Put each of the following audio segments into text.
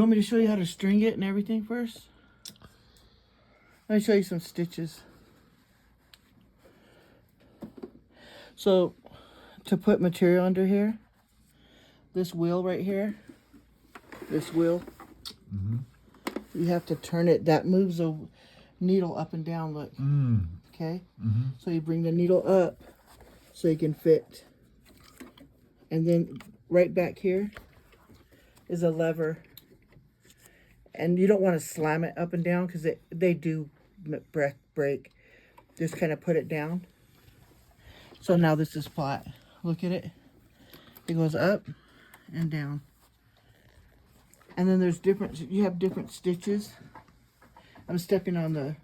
You want me to show you how to string it and everything first? Let me show you some stitches. So, to put material under here, this wheel right here, this wheel, you have to turn it. That moves the needle up and down, look. Okay? So you bring the needle up so you can fit. And then right back here is a lever. And you don't want to slam it up and down because they do break. Just kind of put it down. So now this is flat. Look at it. It goes up and down. And then there's you have different stitches. I'm stepping on the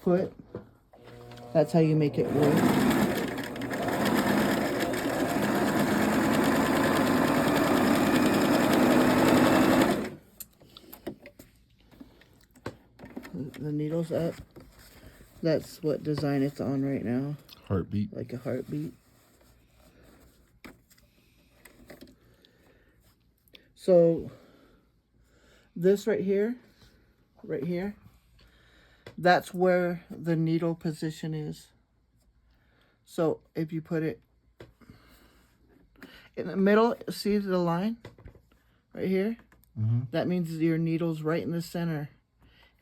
foot. That's how you make it work. The needle's up. That's what design it's on right now. Heartbeat. Like a heartbeat. So this right here, that's where the needle position is. So if you put it in the middle, see the line right here? That means your needle's right in the center.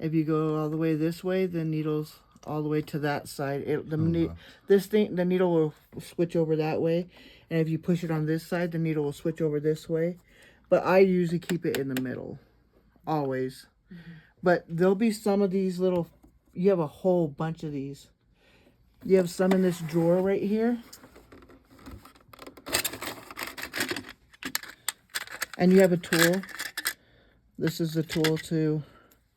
If you go all the way this way, the needle's all the way to that side. The needle will switch over that way. And if you push it on this side, the needle will switch over this way. But I usually keep it in the middle. Always. But there'll be some of these little... You have a whole bunch of these. You have some in this drawer right here. And you have a tool. This is the tool to...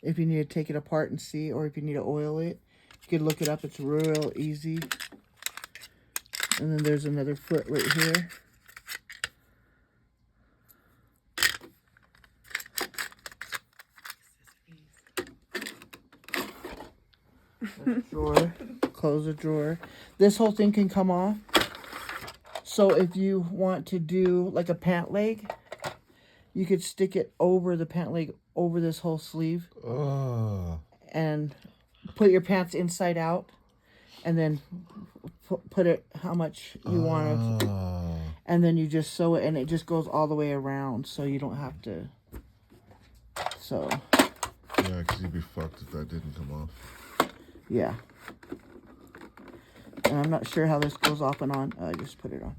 If you need to take it apart and see, or if you need to oil it, you can look it up. It's real easy. And then there's another foot right here. Drawer. Close the drawer. This whole thing can come off. So if you want to do like a pant leg, you could stick it over the pant leg, over this whole sleeve. And put your pants inside out. And then put it how much you want it. And then you just sew it, and it just goes all the way around. So you don't have to. So. Yeah, because you'd be fucked if that didn't come off. Yeah. And I'm not sure how this goes off and on. I just put it on.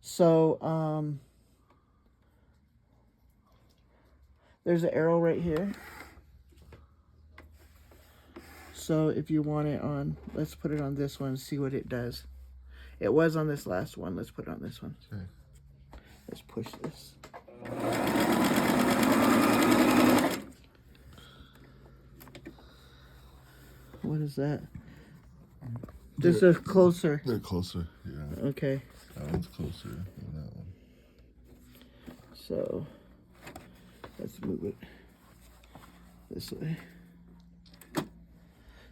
So, there's an arrow right here. So if you want it on, let's put it on this one and see what it does. It was on this last one. Let's put it on this one. Okay. Let's push this. What is that? This is closer. They're closer, yeah. Okay. That one's closer than that one. So, let's move it this way.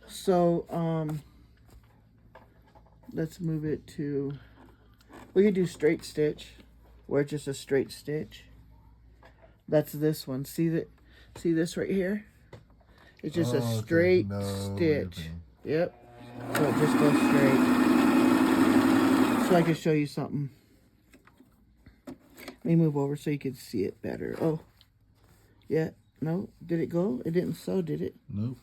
So, let's move it to, we could do straight stitch, where it's just a straight stitch. That's this one. See this right here? It's just a straight stitch. Yep. So it just goes straight. So I can show you something. Let me move over so you can see it better. Oh. Yeah. No. Did it go? It didn't sew, did it? Nope.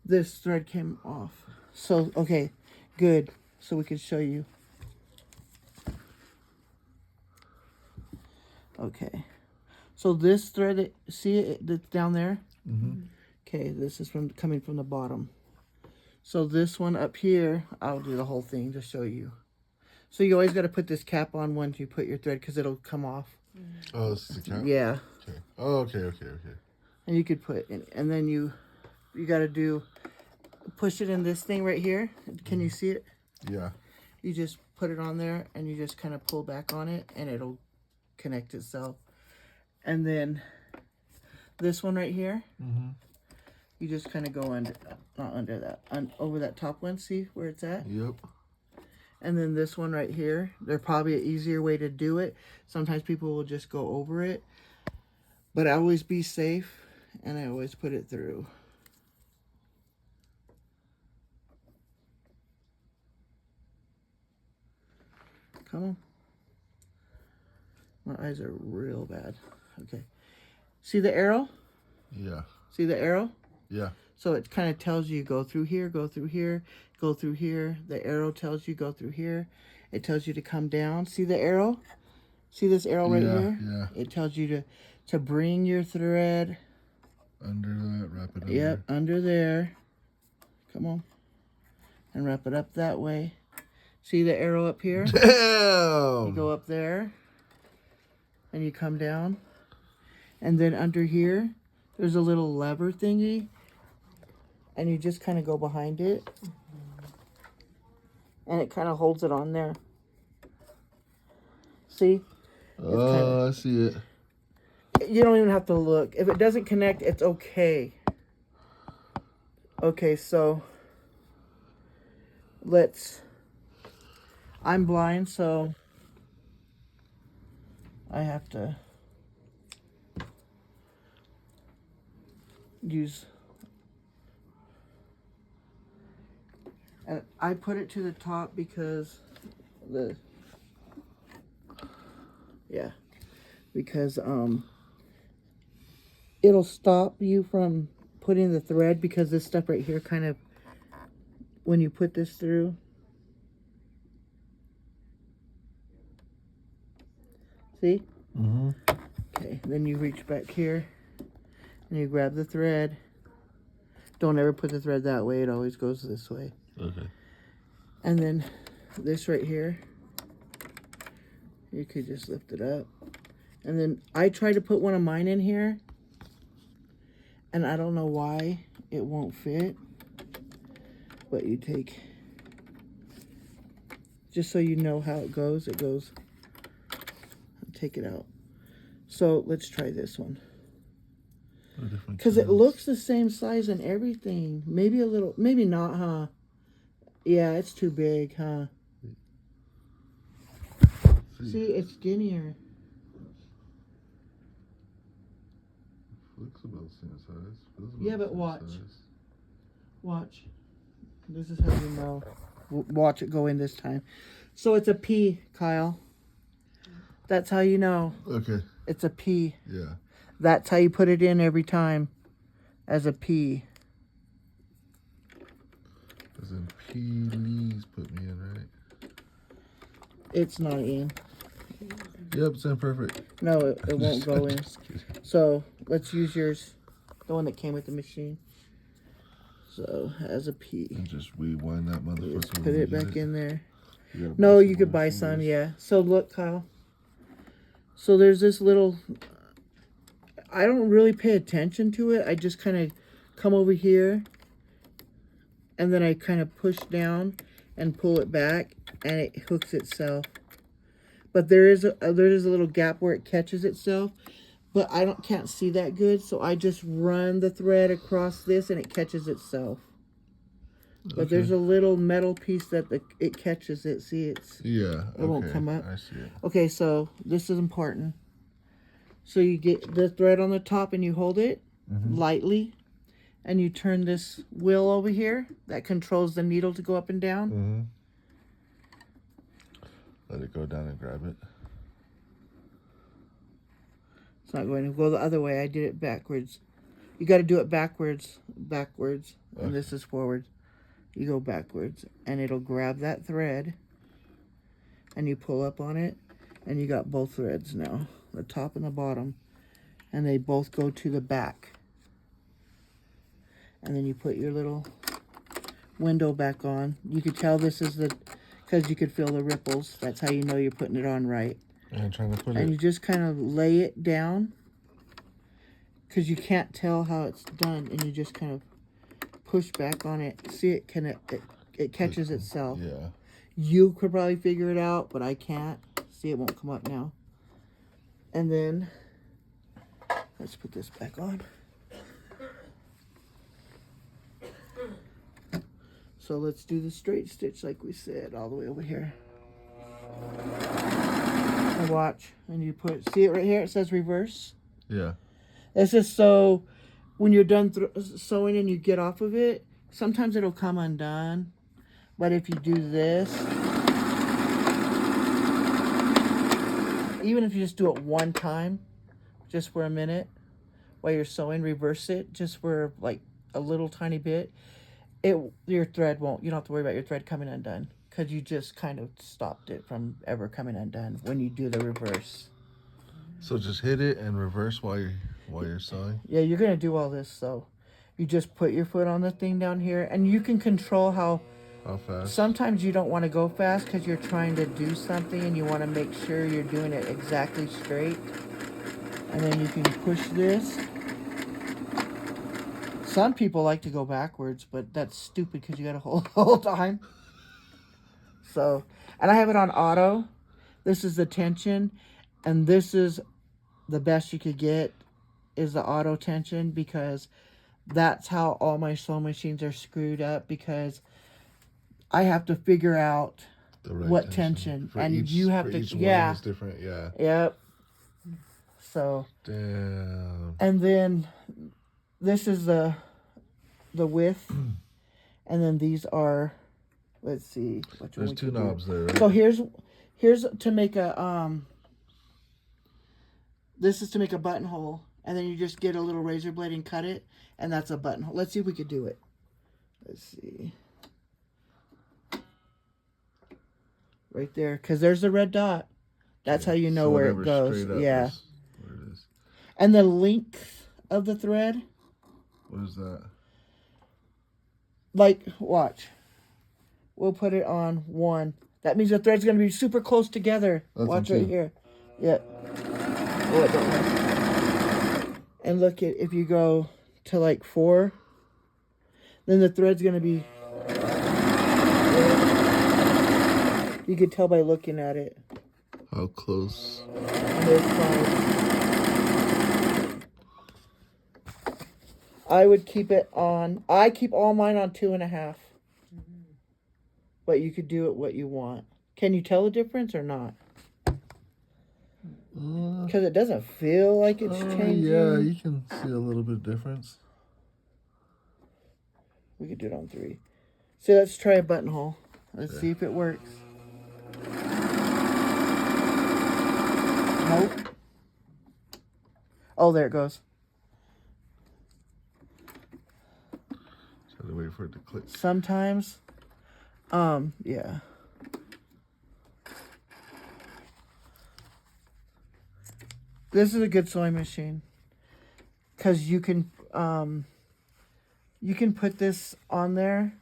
This thread came off. So, okay. Good. So we can show you. Okay. So this thread, see it that's down there? Okay, this is coming from the bottom. So this one up here, I'll do the whole thing to show you. So you always got to put this cap on once you put your thread because it'll come off. Oh, this is the cap? Yeah. Okay. Oh, okay. And you could put it, and then you got to push it in this thing right here. Can you see it? Yeah. You just put it on there and you just kind of pull back on it and it'll connect itself. And then this one right here, you just kind of go under, not under that, over that top one. See where it's at? Yep. And then this one right here, there's probably an easier way to do it. Sometimes people will just go over it. But I always be safe, and I always put it through. Come on. My eyes are real bad. Okay. See the arrow? Yeah. See the arrow? Yeah. So it kind of tells you go through here, go through here, go through here. The arrow tells you go through here. It tells you to come down. See the arrow? See this arrow right here? Yeah. It tells you to bring your thread. Under that, wrap it under. Yep, under there. Come on. And wrap it up that way. See the arrow up here? Damn! You go up there. And you come down. And then under here, there's a little lever thingy. And you just kind of go behind it. And it kind of holds it on there. See? Oh, I see it. You don't even have to look. If it doesn't connect, it's okay. Okay, so I'm blind, so I have to use, and I put it to the top because because it'll stop you from putting the thread, because this stuff right here kind of, when you put this through, see? Mm-hmm. Okay, then you reach back here and you grab the thread. Don't ever put the thread that way, it always goes this way. Okay. And then this right here, you could just lift it up. And then I try to put one of mine in here, and I don't know why it won't fit, but you take, just so you know how it goes, take it out. So let's try this one. Because it looks the same size and everything. Maybe a little, maybe not, huh? Yeah, it's too big, huh? See, it's skinnier. Looks about the same size. Yeah, but watch. Watch. This is how you know. Watch it go in this time. So it's a P, Kyle. That's how you know. Okay. It's a P. Yeah. That's how you put it in every time. As a P. As in please put me in, right? It's not in. Yep, it's in perfect. No, it won't go in. So let's use yours. The one that came with the machine. So as a P. And just rewind that motherfucker. Just put it back in there. You No, you could buy some, yeah. So look, Kyle. So there's this little, I don't really pay attention to it. I just kind of come over here, and then I kind of push down and pull it back, and it hooks itself. But there is a little gap where it catches itself, but I can't see that good, so I just run the thread across this and it catches itself. But there's a little metal piece that it catches it. See, it won't come up. I see it. Okay, so this is important. So you get the thread on the top and you hold it lightly, and you turn this wheel over here that controls the needle to go up and down. Mm-hmm. Let it go down and grab it. It's not going to go the other way. I did it backwards. You got to do it backwards, and this is forward. You go backwards, and it'll grab that thread, and you pull up on it, and you got both threads now, the top and the bottom, and they both go to the back. And then you put your little window back on. You could tell this is because you could feel the ripples. That's how you know you're putting it on right. And trying to put and you just kind of lay it down, because you can't tell how it's done, and you just kind of push back on it. See, it catches itself. Yeah. You could probably figure it out, but I can't. See, it won't come up now. And then let's put this back on. So let's do the straight stitch like we said, all the way over here. And watch, and you see it right here, it says reverse. Yeah. It's just so when you're done sewing and you get off of it, sometimes it'll come undone. But if you do this, even if you just do it one time, just for a minute, while you're sewing, reverse it just for like a little tiny bit, your thread won't, you don't have to worry about your thread coming undone, because you just kind of stopped it from ever coming undone when you do the reverse. So just hit it and reverse while you're sewing? Yeah, you're going to do all this, so you just put your foot on the thing down here, and you can control how fast. Sometimes you don't want to go fast because you're trying to do something and you want to make sure you're doing it exactly straight. And then you can push this. Some people like to go backwards, but that's stupid because you got to hold the whole time. So, and I have it on auto. This is the tension, and this is the best you could get is the auto tension, because that's how all my sewing machines are screwed up, because I have to figure out what tension. For and each, you have for to, each yeah. one is different, yeah. Yep. So. Damn. And then this is the width, and then these are, let's see. There's two knobs there, right? So here's to make a this is to make a buttonhole, and then you just get a little razor blade and cut it, and that's a buttonhole. Let's see if we could do it. Let's see. Right there, because there's the red dot. That's how you know so where it goes. Yeah. Where it is. And the length of the thread. What is that? Like, watch. We'll put it on 1. That means the thread's going to be super close together. That's watch right here. Yeah. Oh, it don't work. And look at, if you go to like 4, then the thread's going to be... You can tell by looking at it. How close? And there's 5. I would keep it on... I keep all mine on 2.5. But you could do it what you want. Can you tell the difference or not? Because it doesn't feel like it's changing. Yeah, you can see a little bit of difference. We could do it on 3. So let's try a buttonhole. Let's see if it works. Nope. Oh, there it goes. Just have to wait for it to click. Sometimes, yeah. This is a good sewing machine, because you can put this on there.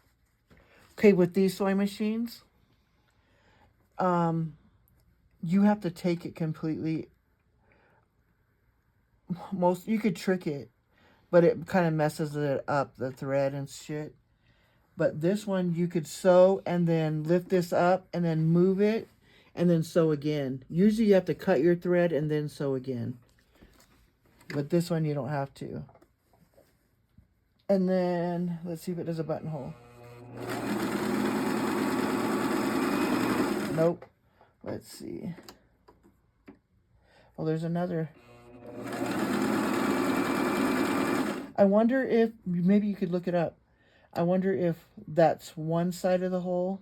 Okay, with these sewing machines, you have to take it completely. You could trick it, but it kind of messes it up, the thread and shit. But this one, you could sew and then lift this up and then move it and then sew again. Usually you have to cut your thread and then sew again. But this one, you don't have to. And then, let's see if it does a buttonhole. Nope. Let's see. Oh, there's another. I wonder if, maybe you could look it up. I wonder if that's one side of the hole.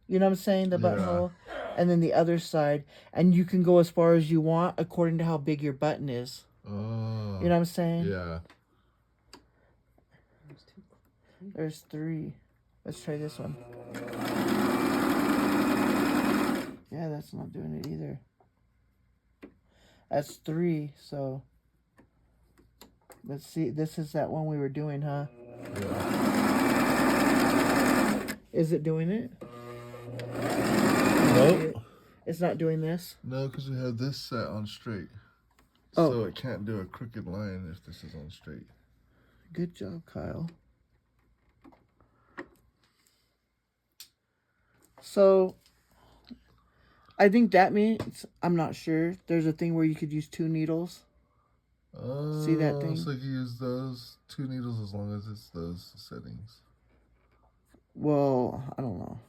You know what I'm saying? The buttonhole. And then the other side. And you can go as far as you want according to how big your button is. Oh. You know what I'm saying? Yeah. There's 3. Let's try this one. Yeah, that's not doing it either. That's 3, so... Let's see. This is that one we were doing, huh? Yeah. Is it doing it? Nope. It's not doing this? No, because we have this set on straight. Oh. So it can't do a crooked line if this is on straight. Good job, Kyle. So, I think that means, I'm not sure, there's a thing where you could use 2 needles. See that thing? So you use those 2 needles as long as it's those settings. Well, I don't know.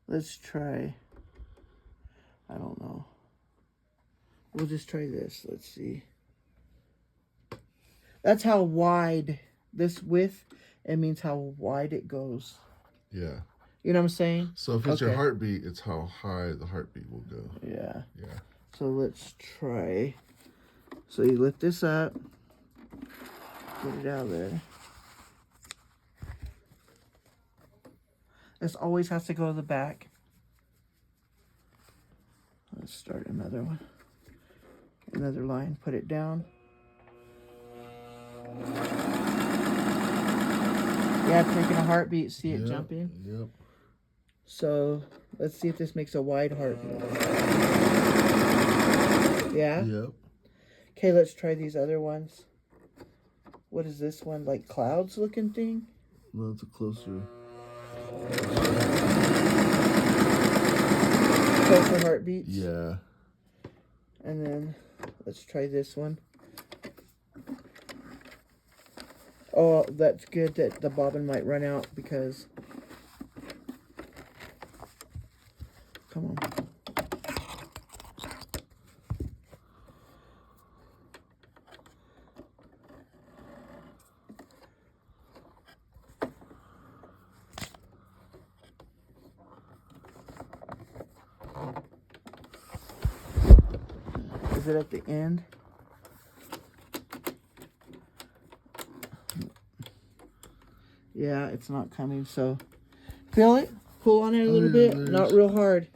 Let's try. I don't know. We'll just try this. Let's see. That's how wide this width. It means how wide it goes. Yeah. You know what I'm saying? So if it's your heartbeat, it's how high the heartbeat will go. Yeah. Yeah. So let's try. So you lift this up. Get it out of there. This always has to go to the back. Let's start another one. Another line. Put it down. Yeah, it's making a heartbeat. See it jumping? Yep. So let's see if this makes a wide heartbeat. Yeah? Yep. Okay, let's try these other ones. What is this one? Like clouds looking thing? No, it's a closer heartbeats? Yeah. And then let's try this one. Oh, that's good that the bobbin might run out because... Come on. Is it at the end? Yeah, it's not coming, so feel it, pull on it a little bit, not real hard.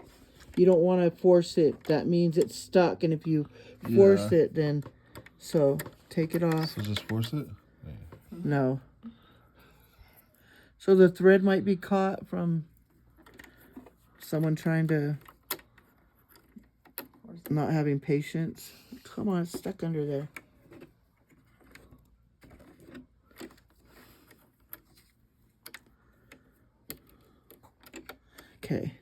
You don't want to force it. That means it's stuck, and if you force it, then so take it off. So just force it? No. So the thread might be caught from someone trying to not having patience. Come on, it's stuck under there. Okay,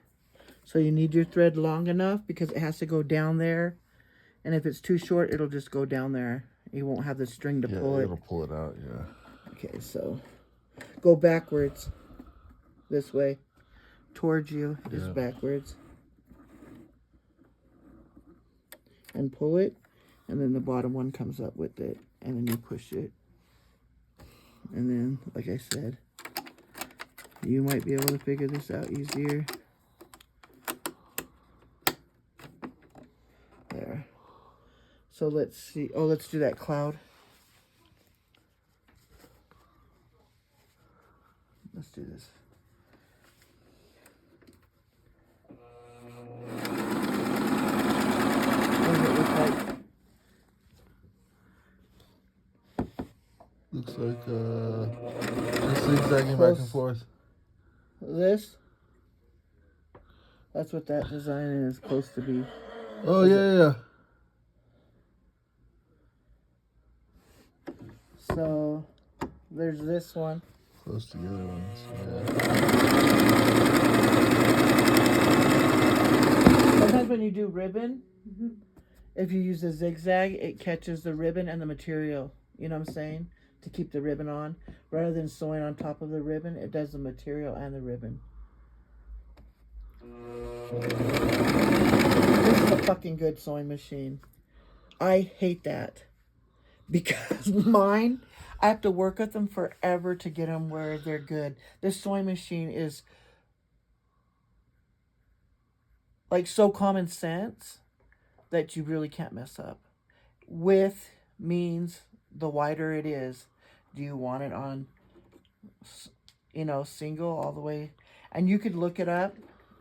so you need your thread long enough because it has to go down there. And if it's too short, it'll just go down there. You won't have the string to pull it. It'll pull it out, yeah. Okay, so go backwards. This way. Towards you, just backwards. And pull it. And then the bottom one comes up with it. And then you push it. And then, like I said, you might be able to figure this out easier. There. So let's see. Oh, let's do that cloud. Let's do this. What does it look like? Looks like just zigzagging back and forth. This? That's what that design is supposed to be. Oh, yeah. So, there's this one. Close together ones, Sometimes when you do ribbon, if you use a zigzag, it catches the ribbon and the material. You know what I'm saying? To keep the ribbon on. Rather than sewing on top of the ribbon, it does the material and the ribbon. This is a fucking good sewing machine. I hate that. Because mine, I have to work with them forever to get them where they're good. This sewing machine is like so common sense that you really can't mess up. Width means the wider it is. Do you want it on, single all the way? And you could look it up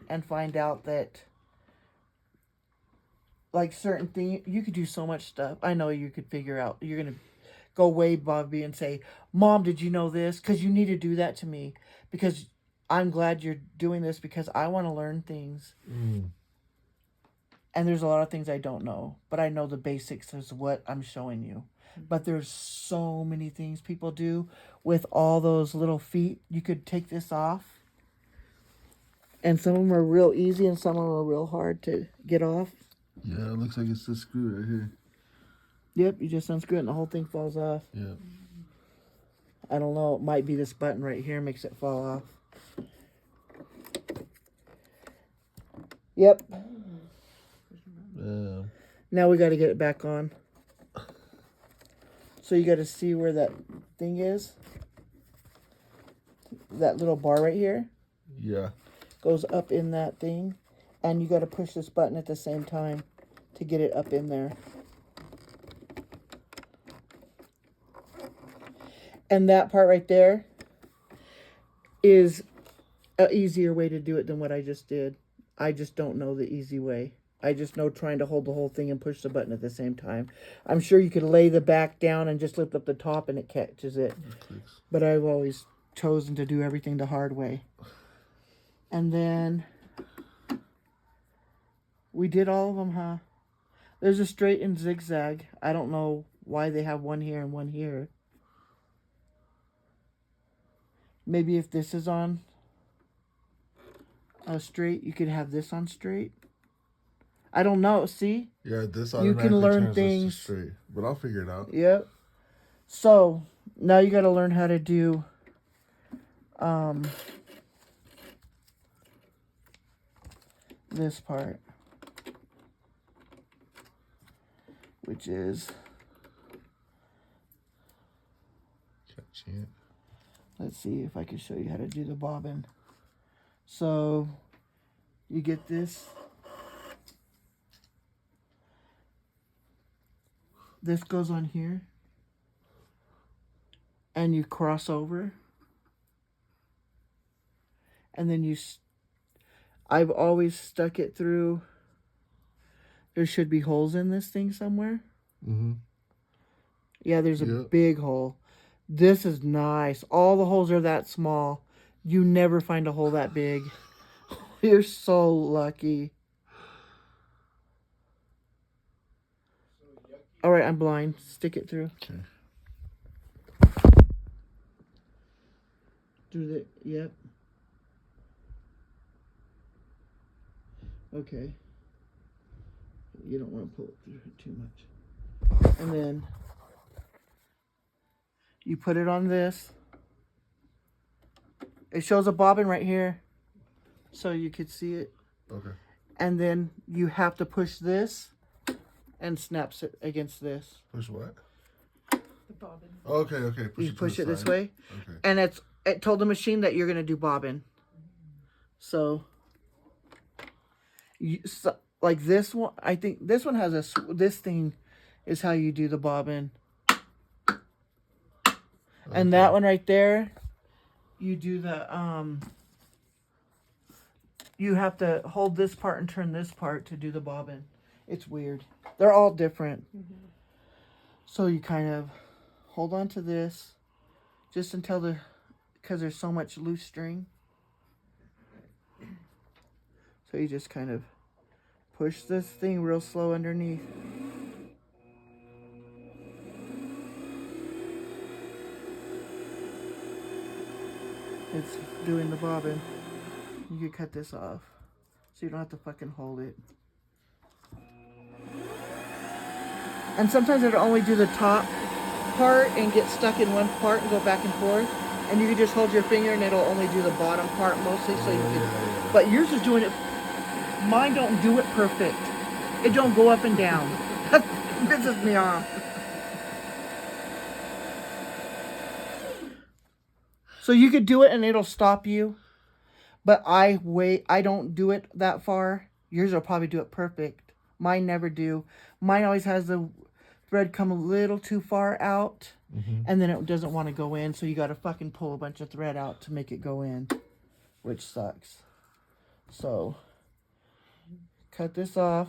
and find out that like certain things, you could do so much stuff. I know you could figure out, you're going to go way Bobby and say, Mom, did you know this? Because you need to do that to me. Because I'm glad you're doing this because I want to learn things. And there's a lot of things I don't know. But I know the basics is what I'm showing you. But there's so many things people do with all those little feet. You could take this off. And some of them are real easy and some of them are real hard to get off. Yeah, it looks like it's this screw right here. Yep, you just unscrew it and the whole thing falls off. Yep. I don't know. It might be this button right here makes it fall off. Yep. Yeah. Now we got to get it back on. So you got to see where that thing is. That little bar right here. Yeah. Goes up in that thing. And you got to push this button at the same time to get it up in there. And that part right there is an easier way to do it than what I just did. I just don't know the easy way. I just know trying to hold the whole thing and push the button at the same time. I'm sure you could lay the back down and just lift up the top and it catches it. But I've always chosen to do everything the hard way. And then we did all of them, huh? There's a straight and zigzag. I don't know why they have one here and one here. Maybe if this is on straight, you could have this on straight. I don't know. See? Yeah, this you can learn turns things. This to straight, but I'll figure it out. Yep. So now you got to learn how to do this part, which is Catching it. Let's see if I can show you how to do the bobbin. So you get this. This goes on here. And you cross over. And then I've always stuck it through. There should be holes in this thing somewhere. Mm-hmm. Yeah, there's a big hole. This is nice. All the holes are that small. You never find a hole that big. You're so lucky. All right, I'm blind. Stick it through. Okay. Yep. Okay. You don't want to pull it through too much. And then you put it on this. It shows a bobbin right here, so you could see it. Okay. And then you have to push this and snaps it against this. Push what? The bobbin. Okay. You push it this way. Okay. And it told the machine that you're going to do bobbin. So, like this one, I think this one has this thing is how you do the bobbin. Okay. And that one right there, you do the, you have to hold this part and turn this part to do the bobbin. It's weird. They're all different. Mm-hmm. So you kind of hold on to this just until because there's so much loose string. So you just kind of push this thing real slow underneath. It's doing the bobbin. You could cut this off so you don't have to fucking hold it. And sometimes it'll only do the top part and get stuck in one part and go back and forth. And you can just hold your finger and it'll only do the bottom part mostly. So you can, but yours is doing it. Mine don't do it perfect. It don't go up and down. That pisses me off. So you could do it and it'll stop you. But I don't do it that far. Yours will probably do it perfect. Mine never do. Mine always has the thread come a little too far out. Mm-hmm. And then it doesn't want to go in. So you got to fucking pull a bunch of thread out to make it go in. Which sucks. So, cut this off.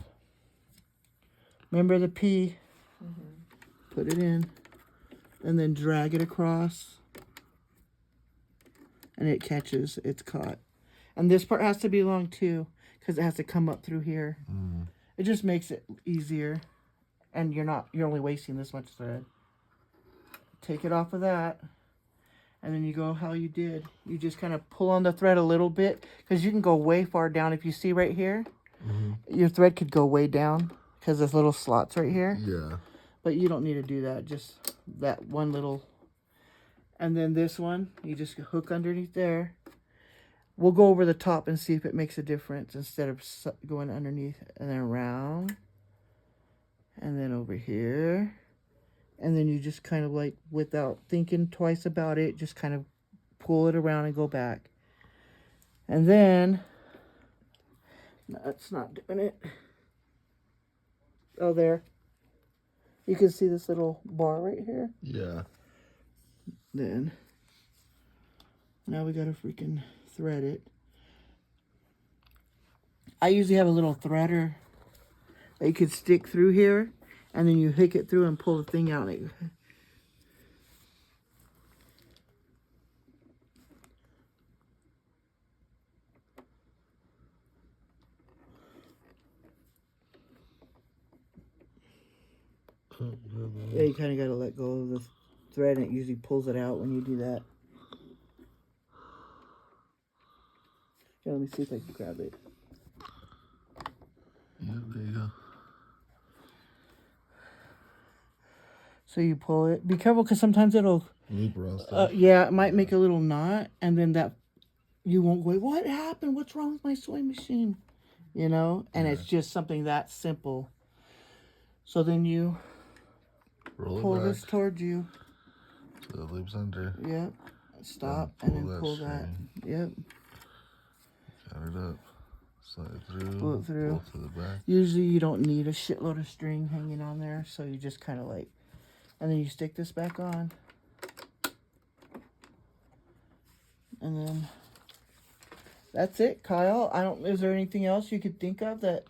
Remember the P. Mm-hmm. Put it in. And then drag it across. And it catches. It's caught. And this part has to be long too. Because it has to come up through here. Mm. It just makes it easier. And you're only wasting this much thread. Take it off of that. And then you go how you did. You just kind of pull on the thread a little bit. Because you can go way far down. If you see right here. Mm-hmm. Your thread could go way down. Because there's little slots right here. Yeah. But you don't need to do that. Just that one little. And then this one, you just hook underneath there. We'll go over the top and see if it makes a difference instead of going underneath and then around. And then over here. And then you just kind of like, without thinking twice about it, just kind of pull it around and go back. And then, that's not doing it. Oh, there. You can see this little bar right here. Yeah. Then, now we gotta freaking thread it. I usually have a little threader that you could stick through here, and then you hook it through and pull the thing out. Yeah, you kind of gotta let go of the thread, and it usually pulls it out when you do that. Yeah, let me see if I can grab it. Yeah, there you go. So you pull it. Be careful, because sometimes it'll... Loop around stuff. Yeah, it might make a little knot, and then that... You won't go, what happened? What's wrong with my sewing machine? You know? And it's just something that simple. So then you Roll pull it back. this towards you. So it loops under. Yep. Stop, and then pull that. Yep. Cut it up. Slide it through. Pull it through. Pull to the back. Usually you don't need a shitload of string hanging on there, so you just kind of like... And then you stick this back on. And then... That's it, Kyle. Is there anything else you could think of that